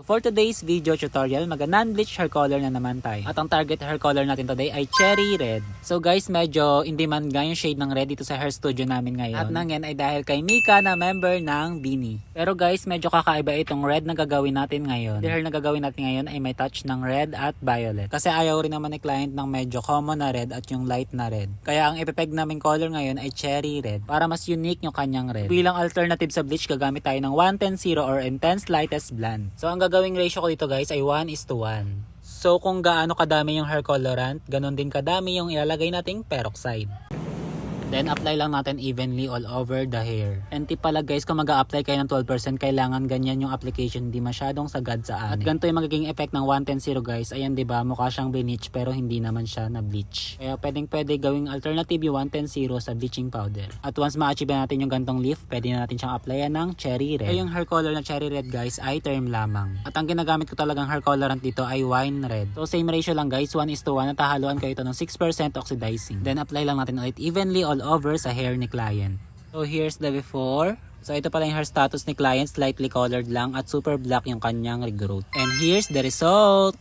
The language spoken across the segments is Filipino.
for today's video tutorial, non-bleach hair color na naman tayo. At ang target hair color natin today ay cherry red. So guys, medyo in demand nga yung shade ng red dito sa hair studio namin ngayon. At nang yan ay dahil kay Mika na member ng Bini. Pero guys, medyo kakaiba itong red na gagawin natin ngayon. The hair na gagawin natin ngayon ay may touch ng red at violet. Kasi ayaw rin naman ni client ng medyo common na red at yung light na red. Kaya ang ipepeg namin color ngayon ay cherry red para mas unique yung kanyang red. Bilang alternative sa bleach, gagamit tayo ng 1-10-0 or intense lightest blonde. So ang gagawing ratio ko dito guys ay 1:1. So kung gaano kadami yung hair colorant, ganon din kadami yung ilalagay nating peroxide. Then apply lang natin evenly all over the hair. And tip pala guys, kung mag-a-apply kayo ng 12%, kailangan ganyan yung application, hindi masyadong sagad sa ani. At ganito yung magiging effect ng 1-10-0 guys. Ayan, 'di ba? Mukha siyang bleach pero hindi naman siya na bleach. Kaya pwede gawing alternative yung 1-10-0 sa bleaching powder. At once ma-achieve natin yung gantong leaf, pwede na natin siyang applyan ng cherry red. So yung hair color na cherry red guys ay term lamang. At ang ginagamit ko talagang hair colorant dito ay wine red. So same ratio lang guys, 1:1, at hahaluan ko ito ng 6% oxidizing. Then apply lang natin ulit evenly all over sa hair ni client. So here's the before. So ito pala yung hair status ni client, slightly colored lang at super black yung kanyang regrowth. And here's the result.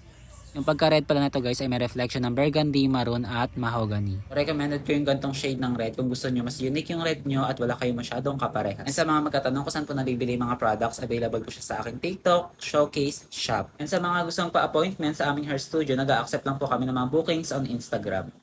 Yung pagka-red pala nito guys ay may reflection ng burgundy, maroon at mahogany. Recommended ko yung gantong shade ng red kung gusto nyo mas unique yung red nyo at wala kayong masyadong kaparehas. And sa mga magkatanong kung saan po nabibili mga products, available po siya sa aking TikTok, Showcase, Shop. And sa mga gustong pa-appointment sa aming hair studio, nag-a-accept lang po kami ng mga bookings on Instagram.